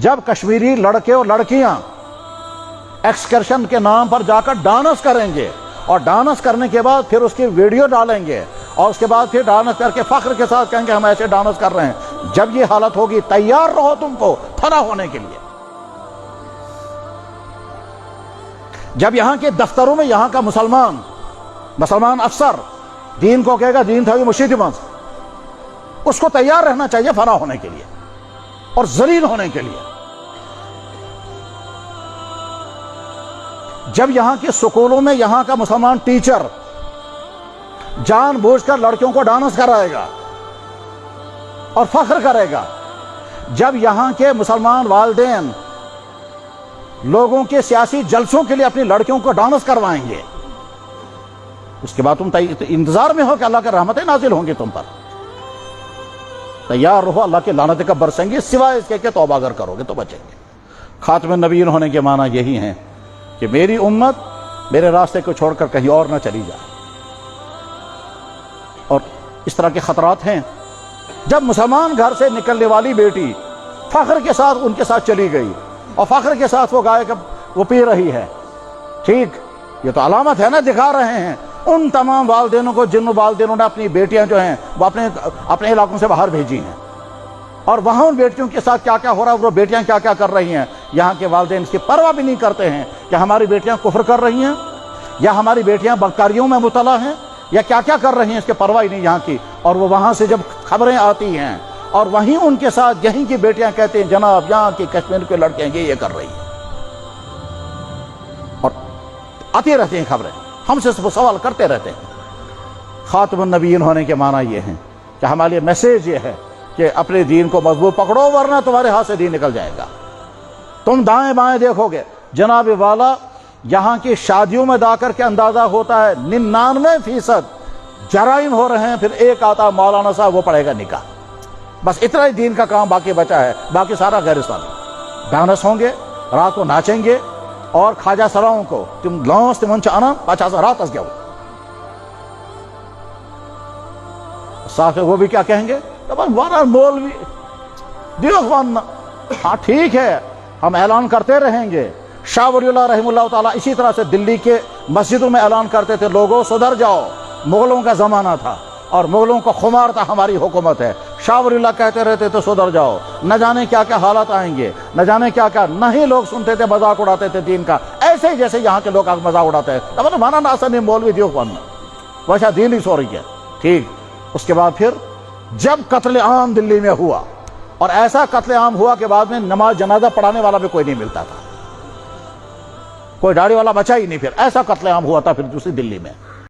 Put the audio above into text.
جب کشمیری لڑکے اور لڑکیاں ایکسکرشن کے نام پر جا کر ڈانس کریں گے اور ڈانس کرنے کے بعد پھر اس کی ویڈیو ڈالیں گے اور اس کے بعد پھر ڈانس کر کے فخر کے ساتھ کہیں گے ہم ایسے ڈانس کر رہے ہیں، جب یہ حالت ہوگی تیار رہو تم کو فنا ہونے کے لیے۔ جب یہاں کے دفتروں میں یہاں کا مسلمان افسر دین کو کہے گا دین تھا یہ مشیدی منز، اس کو تیار رہنا چاہیے فنا ہونے کے لیے اور ذلیل ہونے کے لیے۔ جب یہاں کے سکولوں میں یہاں کا مسلمان ٹیچر جان بوجھ کر لڑکیوں کو ڈانس کرائے گا اور فخر کرے گا، جب یہاں کے مسلمان والدین لوگوں کے سیاسی جلسوں کے لیے اپنی لڑکیوں کو ڈانس کروائیں گے، اس کے بعد تم انتظار میں ہو کہ اللہ کے رحمتیں نازل ہوں گی تم پر، تیار رہو، اللہ کے لعنتیں کب برسیں گی، سوائے اس کے کہ توبہ اگر کرو گے تو بچیں گے۔ خاتم النبیین ہونے کے معنی یہی ہیں کہ میری امت میرے راستے کو چھوڑ کر کہیں اور نہ چلی جائے، اور اس طرح کے خطرات ہیں۔ جب مسلمان گھر سے نکلنے والی بیٹی فخر کے ساتھ ان کے ساتھ چلی گئی اور فخر کے ساتھ وہ گائے وہ پی رہی ہے، ٹھیک، یہ تو علامت ہے نا، دکھا رہے ہیں ان تمام والدینوں کو جن والدینوں نے اپنی بیٹیاں جو ہیں وہ اپنے علاقوں سے باہر بھیجی ہیں، اور وہاں ان بیٹیوں کے ساتھ کیا کیا ہو رہا ہے، وہ بیٹیاں کیا کیا کر رہی ہیں، یہاں کے والدین اس کی پرواہ بھی نہیں کرتے ہیں کہ ہماری بیٹیاں کفر کر رہی ہیں یا ہماری بیٹیاں بدکاریوں میں مبتلا ہیں یا کیا کیا کر رہی ہیں، اس کے پرواہ ہی نہیں یہاں کی۔ اور وہ وہاں سے جب خبریں آتی ہیں اور وہیں ان کے ساتھ یہیں کی بیٹیاں کہتے ہیں جناب یہاں کی کشمیر کے لڑکیاں یہ کر رہی ہیں، اور آتی رہتی ہیں خبریں، ہم سے سوال کرتے رہتے ہیں۔ خاتم النبیین ہونے کے معنی یہ ہیں کہ ہمارے لیے میسیج یہ ہے کہ اپنے دین کو مضبوط پکڑو ورنہ تمہارے ہاتھ سے دین نکل جائے گا۔ تم دائیں بائیں دیکھو گے جناب والا، یہاں کی شادیوں میں جا کر کے اندازہ ہوتا ہے 99% جرائم ہو رہے ہیں، پھر ایک آتا مولانا صاحب وہ پڑھے گا نکاح، بس اتنا ہی دین کا کام باقی بچا ہے، باقی سارا غیر اسلامی۔ ڈانس ہوں گے، رات کو ناچیں گے، اور خواجہ سراؤں کو تم لانس تمن چانا 50 رات اس گیا صاحب وہ بھی کیا کہیں گے، مولوی دیوبند، ہاں ٹھیک ہے ہم اعلان کرتے رہیں گے۔ شاہ ولی اللہ رحمہ اللہ تعالیٰ اسی طرح سے دلی کے مسجدوں میں اعلان کرتے تھے لوگوں سدھر جاؤ، مغلوں کا زمانہ تھا اور مغلوں کا خمار تھا، ہماری حکومت ہے۔ شاہ ولی اللہ کہتے رہتے تھے سدھر جاؤ، نہ جانے کیا کیا حالات آئیں گے، نہ جانے کیا کیا، نہ ہی لوگ سنتے تھے، مذاق اڑاتے تھے دین کا، ایسے ہی جیسے یہاں کے لوگ مذاق اڑاتے ہیں، مانا ناسن مولوی دیوبند ویسا دین ہی سو رہی ہے، ٹھیک۔ اس کے بعد پھر جب قتل عام دلی میں ہوا، اور ایسا قتل عام ہوا کہ بعد میں نماز جنازہ پڑھانے والا بھی کوئی نہیں ملتا تھا، کوئی داڑھی والا بچا ہی نہیں، پھر ایسا قتل عام ہوا تھا پھر دوسری دلی میں۔